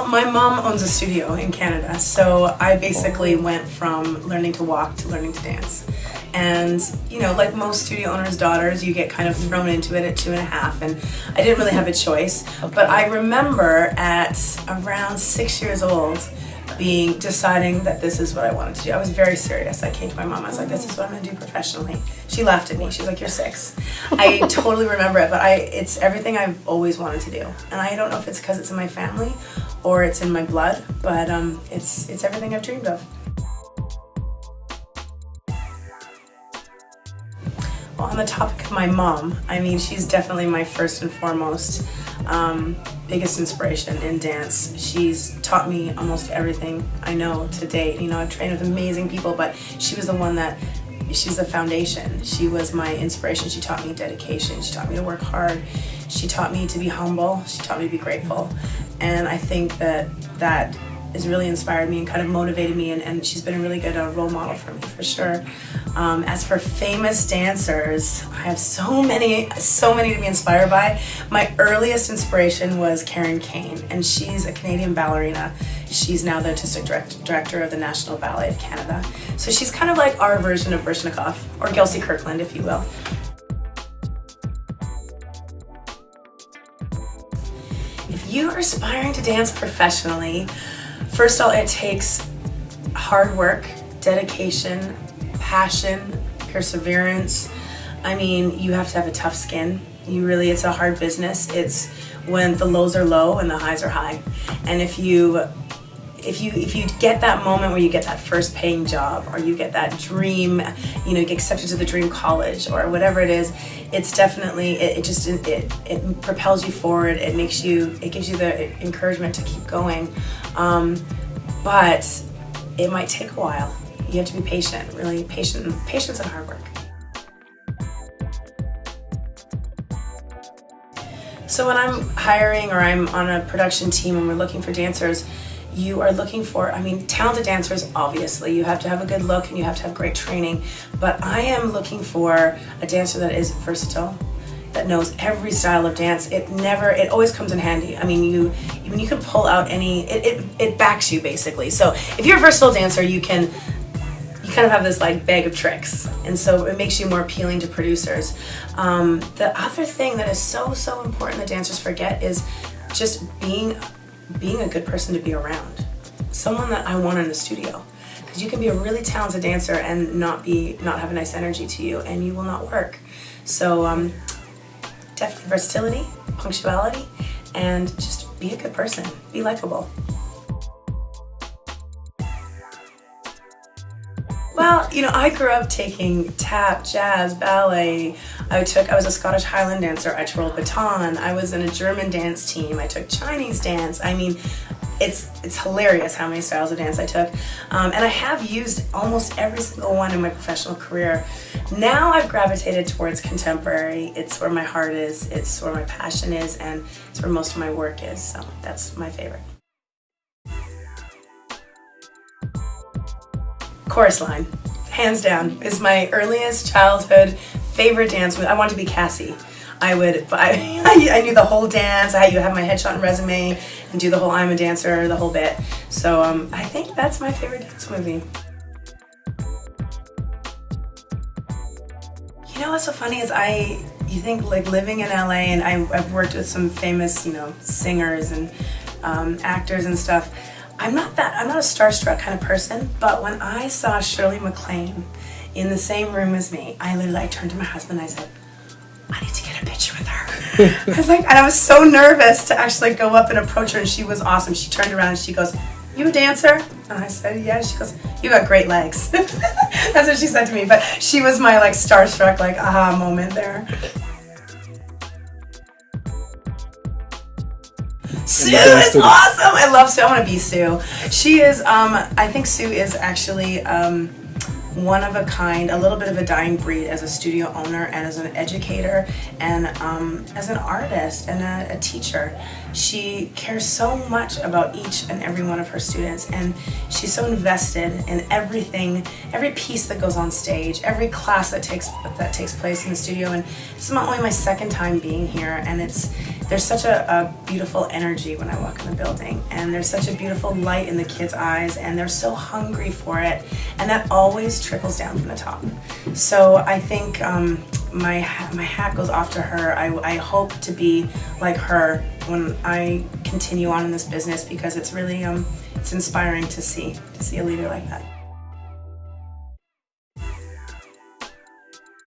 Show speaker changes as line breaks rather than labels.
my mom owns a studio in Canada, so I basically went from learning to walk to learning to dance. And, you know, like most studio owners' daughters, you get kind of thrown into it at 2.5, and I didn't really have a choice. But I remember at around 6 years old deciding that this is what I wanted to do. I was very serious. I came to my mom, I was like, this is what I'm gonna do professionally. She laughed at me. She's like, you're 6. I totally remember it, but it's everything I've always wanted to do. And I don't know if it's because it's in my family or it's in my blood, but it's everything I've dreamed of. Well, on the topic of my mom, I mean, she's definitely my first and foremost biggest inspiration in dance. She's taught me almost everything I know to date. You know, I've trained with amazing people, but she was the one she's the foundation. She was my inspiration. She taught me dedication. She taught me to work hard. She taught me to be humble. She taught me to be grateful. And I think that has really inspired me and kind of motivated me, and she's been a really good role model for me, for sure. As for famous dancers, I have so many to be inspired by. My earliest inspiration was Karen Kane, and she's a Canadian ballerina. She's now the artistic director of the National Ballet of Canada. So she's kind of like our version of Baryshnikov, or Kelsey Kirkland, if you will. If you are aspiring to dance professionally, first of all, it takes hard work, dedication, passion, perseverance. I mean, you have to have a tough skin. It's a hard business. It's when the lows are low and the highs are high. And if you get that moment where you get that first paying job, or you get that dream, you know, you get accepted to the dream college or whatever it is, it's definitely, it propels you forward. It gives you the encouragement to keep going. But it might take a while. You have to be patient, really patient, patience and hard work. So when I'm hiring or I'm on a production team and we're looking for dancers, you are looking for, talented dancers, obviously. You have to have a good look and you have to have great training. But I am looking for a dancer that is versatile, that knows every style of dance. It always comes in handy. I mean, you can pull out it backs you, basically. So if you're a versatile dancer, you kind of have this like bag of tricks, and so it makes you more appealing to producers. The other thing that is so important that dancers forget is just being a good person to be around. Someone that I want in the studio. Because you can be a really talented dancer and not have a nice energy to you, and you will not work. So definitely versatility, punctuality, and just be a good person. Be likable. Well, you know, I grew up taking tap, jazz, ballet. I was a Scottish Highland dancer. I twirled baton. I was in a German dance team. I took Chinese dance. I mean, it's hilarious how many styles of dance I took. And I have used almost every single one in my professional career. Now I've gravitated towards contemporary. It's where my heart is, it's where my passion is, and it's where most of my work is. So that's my favorite. Chorus line, hands down, is my earliest childhood favorite dance. I wanted to be Cassie. I knew the whole dance. You have my headshot and resume and do the whole I'm a dancer, the whole bit. So I think that's my favorite dance movie. You know what's so funny is you think like living in LA, and I've worked with some famous, you know, singers and actors and stuff. I'm not a starstruck kind of person, but when I saw Shirley MacLaine in the same room as me, I turned to my husband and I said, I need to get a picture with her. I was so nervous to actually go up and approach her, and she was awesome. She turned around and she goes, you a dancer? And I said, yeah. She goes, you got great legs. That's what she said to me, but she was my like starstruck, like aha moment there. Sue is awesome. I love Sue. I want to be Sue. She is, I think Sue is actually one of a kind, a little bit of a dying breed as a studio owner and as an educator and as an artist and a teacher. She cares so much about each and every one of her students, and she's so invested in everything, every piece that goes on stage, every class that takes place in the studio. And this is not only my second time being here, and it's there's such a beautiful energy when I walk in the building, and there's such a beautiful light in the kids' eyes, and they're so hungry for it, and that always trickles down from the top. So I think my hat goes off to her. I hope to be like her when I continue on in this business, because it's really it's inspiring to see a leader like that.